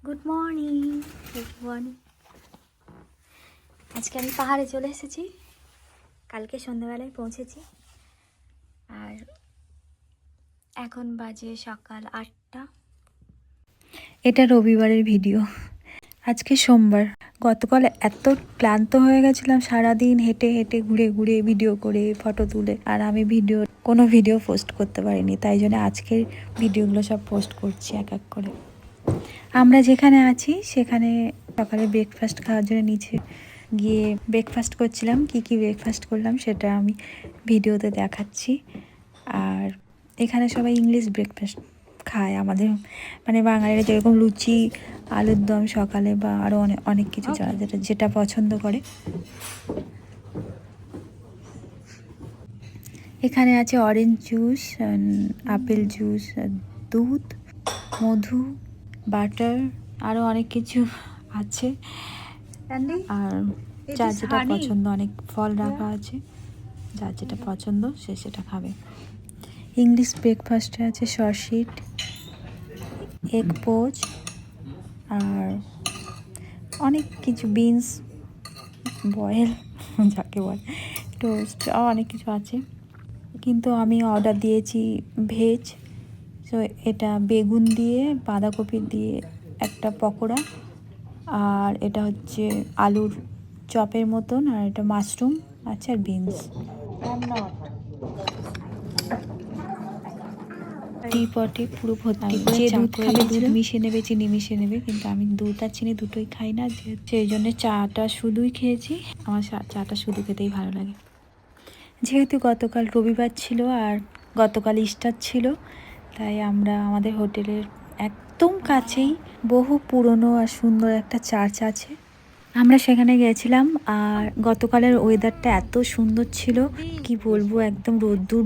Good morning everyone. আজকে আমি পাহাড়ে চলে এসেছি, কালকে সন্ধ্যাবেলায় পৌঁছেছি আর এখন বাজে সকাল 8টা। এটা রবিবারের ভিডিও, আজকে সোমবার। গতকাল এত ক্লান্ত হয়ে গেছিলাম সারাদিন হেঁটে হেঁটে ঘুরে ঘুরে ভিডিও করে ফটো তুলে, আর আমি কোনো ভিডিও পোস্ট করতে পারিনি, তাই জন্য আজকের ভিডিওগুলো সব পোস্ট করছি এক এক করে। আমরা যেখানে আছি সেখানে সকালে ব্রেকফাস্ট খাওয়ার জন্য নিচে গিয়ে ব্রেকফাস্ট করছিলাম। কি ব্রেকফাস্ট করলাম সেটা আমি ভিডিওতে দেখাচ্ছি। আর এখানে সবাই ইংলিশ ব্রেকফাস্ট খায়, আমাদের মানে বাঙালিরা যেরকম লুচি আলুর দম সকালে বা আরও অনেক কিছু যারা যেটা পছন্দ করে। এখানে আছে অরেঞ্জ জুস, আপেল জুস, দুধ, মধু, বাটার, আরও অনেক কিছু আছে। আর যার যেটা পছন্দ, অনেক ফল রাখা আছে, যার যেটা পছন্দ সে সেটা খাবে। ইংলিশ ব্রেকফাস্টে আছে সসিট, এগ পোচ, আর অনেক কিছু বিনস বয়েল যাকে বলে, টোস্ট, আর অনেক কিছু আছে। কিন্তু আমি অর্ডার দিয়েছি ভেজ, তো এটা বেগুন দিয়ে বাঁধাকপি দিয়ে একটা পকোড়া, আর এটা হচ্ছে আলুর চপের মতন, আর এটা মাশরুম আছে, আর বিনস। টি পটে পুরো ভর্তি করে যে দুধ খাবে দুধ মিশিয়ে নেবে, চিনি মিশিয়ে নেবে, কিন্তু আমি দুধ আর চিনি দুটোই খাই না, সেই জন্য চাটা শুধুই খেয়েছি। আমার চাটা শুধু খেতেই ভালো লাগে। যেহেতু গতকাল রবিবার ছিল আর গতকাল ইস্টার ছিল, তাই আমরা আমাদের হোটেলের একদম কাছেই বহু পুরনো আর সুন্দর একটা চার্চ আছে, আমরা সেখানে গেছিলাম। আর গতকালের ওয়েদারটা এত সুন্দর ছিল, কি বলবো, একদম রোদ্দুর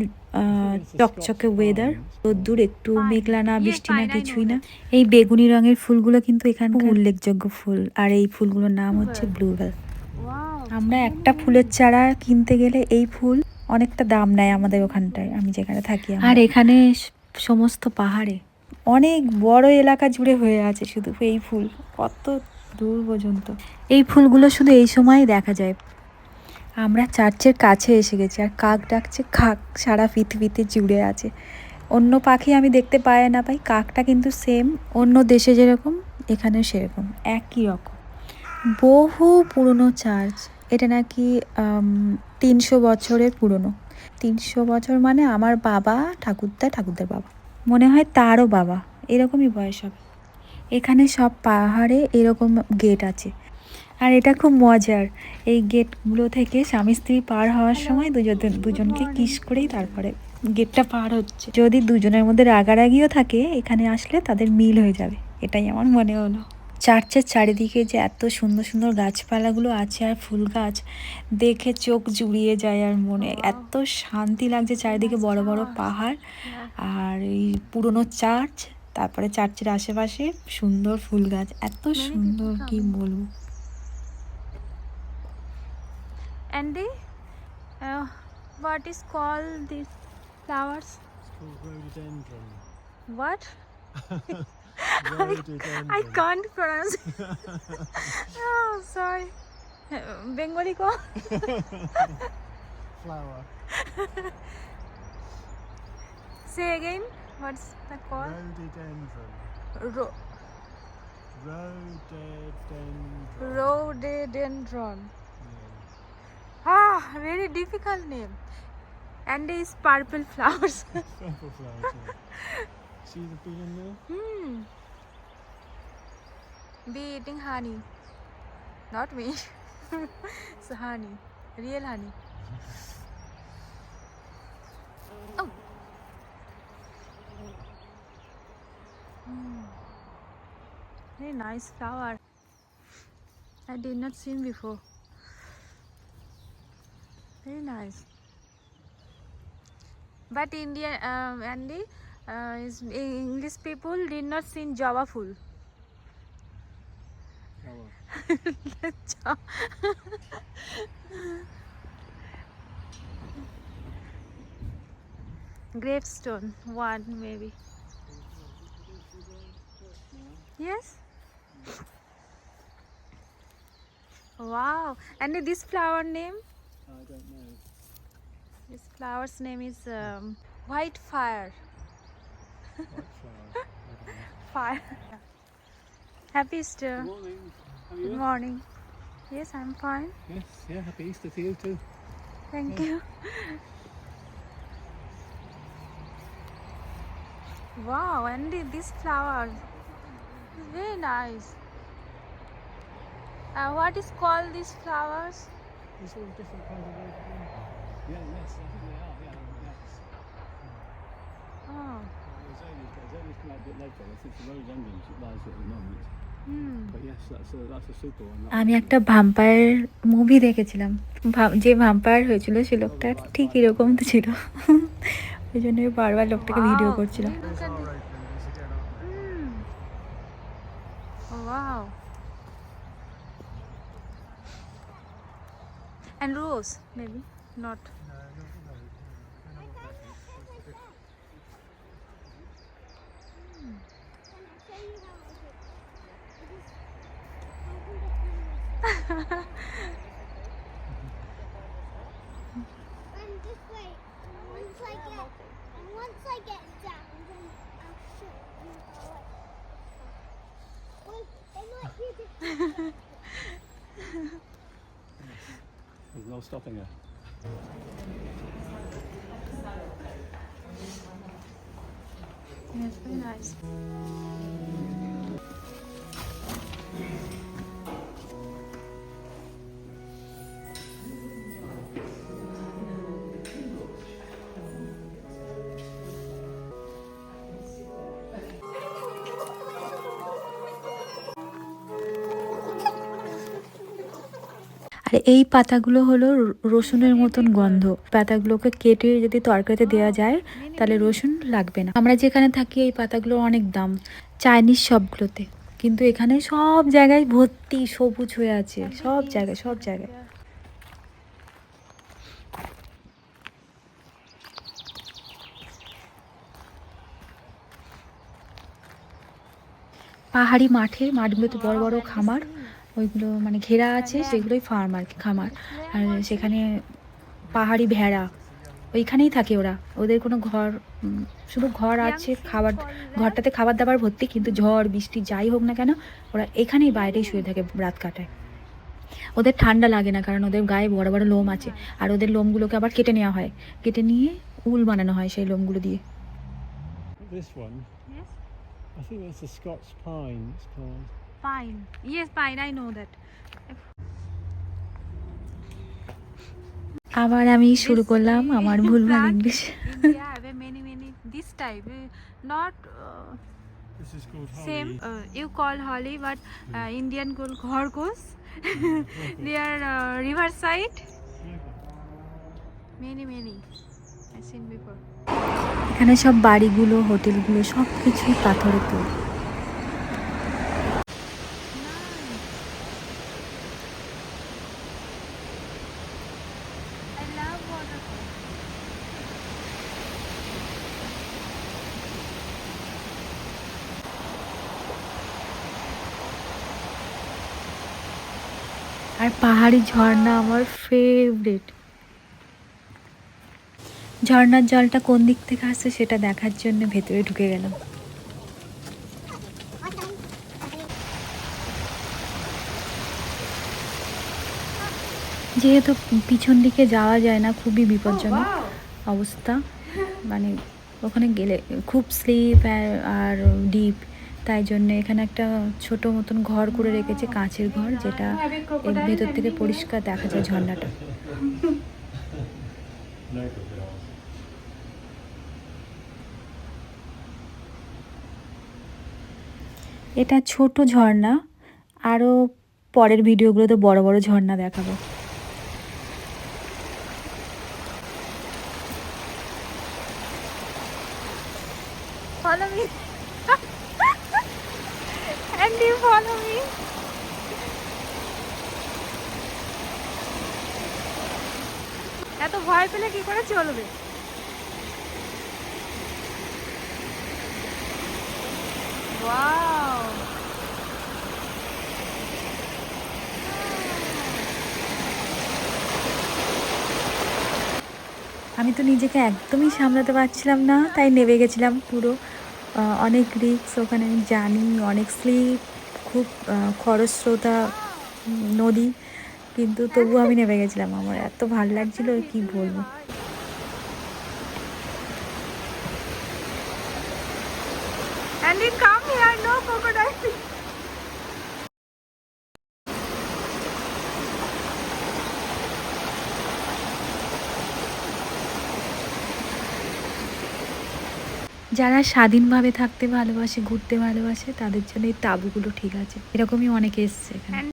চকচকে ওয়েদার, রোদ্দুর, একটু মেঘলা না, বৃষ্টি না, কিছুই না। এই বেগুনি রঙের ফুলগুলো কিন্তু এখানে উল্লেখযোগ্য ফুল, আর এই ফুলগুলোর নাম হচ্ছে ব্লুবেল। আমরা একটা ফুলের চারা কিনতে গেলে এই ফুল অনেকটা দাম নেয় আমাদের ওখানটায়, আমি যেখানে থাকি। আর এখানে সমস্ত পাহাড়ে অনেক বড় এলাকা জুড়ে হয়ে আছে শুধু এই ফুল, কত দূর পর্যন্ত। এই ফুলগুলো শুধু এই সময়ই দেখা যায়। আমরা চার্চের কাছে এসে গেছি, আর কাক ডাকছে, কাক সারা পৃথিবীতে জুড়ে আছে। অন্য পাখি আমি দেখতে পাই না পাই, কাকটা কিন্তু সেম, অন্য দেশে যেরকম এখানেও সেরকম একই রকম। বহু পুরনো চার্চ, এটা নাকি 300 বছরের পুরনো। 300 বছর মানে আমার বাবা, ঠাকুরদার বাবা, মনে হয় তারও বাবা, এরকমই বয়স হবে। এখানে সব পাহাড়ে এরকম গেট আছে, আর এটা খুব মজার। এই গেটগুলো থেকে স্বামী স্ত্রী পার হওয়ার সময় দুজনকে কিস করেই তারপরে গেটটা পার হচ্ছে। যদি দুজনের মধ্যে রাগারাগিও থাকে, এখানে আসলে তাদের মিল হয়ে যাবে, এটাই আমার মনে হলো। চার্চের চারিদিকে যে এত সুন্দর সুন্দর গাছপালাগুলো আছে আর ফুল গাছ, দেখে চোখ জুড়িয়ে যায়, আর মনে এত শান্তি লাগছে। চারিদিকে বড় বড় পাহাড় আর এই পুরনো চার্চ, তারপরে চার্চের আশেপাশে সুন্দর ফুল গাছ, এত সুন্দর কি বলবো। Andy, what is called these flowers? It's called rhododendron. What? Rhododendron. I can't pronounce. Oh, sorry. Bengali ko. Flower. Say again. What's the call? Rhododendron. Ro- Rhododendron. Rhododendron. Yeah. Ah, very difficult name. And is purple flowers. Purple flowers, yeah. See the bee in there? Bee eating honey. Not me. It's honey. Real honey. Oh. Very nice flower. I did not see before. Very nice. But Indian Andy, English people did not see java full. Gravestone, one maybe. Yes? Wow. And this flower name? I don't know. This flower's name is white fire. White flower. I don't know. Fire. Happy Easter. Good morning. How are Good you? morning. Yes, I'm fine. Yes, yeah, happy Easter to you too. Thank you. Wow, and this flower is very nice. What is called these flowers? There's all different kinds of ways. Yeah, yes, I think they are. Yeah, yes. Oh. Azaleas come out a bit later. I think the rhododendron lies at the moment. Hmm. But yes, that's a super one. আমি একটা ভাম্পায়ার movie দেখেছিলাম, যে ভাম্পায়ার হয়েছিল সে লোকটা ঠিক এরকম তো ছিল। ওই জন্য বারবার লোকটাকে ভিডিও Wow. করছিলাম। Look at this. Hmm. Oh, wow. And rose, maybe not. And just wait. Once I get down, then I'll show you how Wait, it might be different. There's no stopping her. Yes, very nice. আর এই পাতাগুলো হলো রসুনের মতন গন্ধ। পাতাগুলোকে কেটে যদি তরকারিতে দেওয়া যায় তাহলে রসুন লাগবে না। আমরা যেখানে থাকি এই পাতাগুলো অনেক দাম চাইনিজ সবগুলোতে, কিন্তু এখানে সব জায়গায় ভর্তি সবুজ হয়ে আছে, সব জায়গায় সব জায়গায়। পাহাড়ি মাঠগুলোতে বড় বড় খামার, ওইগুলো মানে ঘেরা আছে, সেগুলোই ফার্ম আর কি, খামার। আর সেখানে পাহাড়ি ভেড়া, ওইখানেই থাকে ওরা। ওদের কোনো ঘর, শুধু ঘর আছে, খাবার, ঘরটাতে খাবার দাবার ভর্তি, কিন্তু ঝড় বৃষ্টি যাই হোক না কেন ওরা এখানেই বাইরেই শুয়ে থাকে, রাত কাটায়। ওদের ঠান্ডা লাগে না, কারণ ওদের গায়ে বড় বড় লোম আছে। আর ওদের লোমগুলোকে আবার কেটে নেওয়া হয়, কেটে নিয়ে উল বানানো হয় সেই লোমগুলো দিয়ে। This one, Yes. I think that's a Scots pine. It's called. Pine. Yes, pine. I know that. আবার আমি শুরু করলাম আমার ভুলভাল plant English. India have many this type. Not This is called holly. same. You call holly, but Indian call khorgos. They are riverside. Many. I seen before. এখানে সব বাড়িগুলো, হোটেলগুলো সব কিছুই পাথরের তৈরি। I love waterfall. আর পাহাড়ি ঝর্ণা আমার ফেভারিট। ঝর্ণার জলটা কোন দিক থেকে আসছে সেটা দেখার জন্য ভেতরে ঢুকে গেলাম। যেহেতু পিছন দিকে যাওয়া যায় না, খুবই বিপজ্জনক অবস্থা, মানে ওখানে গেলে খুব স্লিপ আর ডিপ, তাই জন্য এখানে একটা ছোট মতন ঘর করে রেখেছে, কাঁচের ঘর, যেটা এর ভেতর থেকে পরিষ্কার দেখা যায় ঝর্ণাটা। No crocodiles. এটা ছোট ঝর্ণা, আরও পরের ভিডিওগুলোতে বড় বড় ঝর্ণা দেখাবো। Follow me. And you follow me. এত ভয় পেলে কি করে চলবে? Wow. আমি তো নিজেকে একদমই সামলাতে পারছিলাম না, তাই নেমে গেছিলাম পুরো। অনেক রিস্ক ওখানে, আমি জানি অনেক স্লিপ, খুব খরস্রোতা নদী, কিন্তু তবু আমি নেমে গেছিলাম। আমার এত ভালো লাগছিলো কি বলবো। And we come here, no crocodile. যারা স্বাধীনভাবে থাকতে ভালোবাসে, ঘুরতে ভালোবাসে, তাদের জন্য এই তাঁবুগুলো ঠিক আছে। এরকমই অনেকে এসছে এখানে।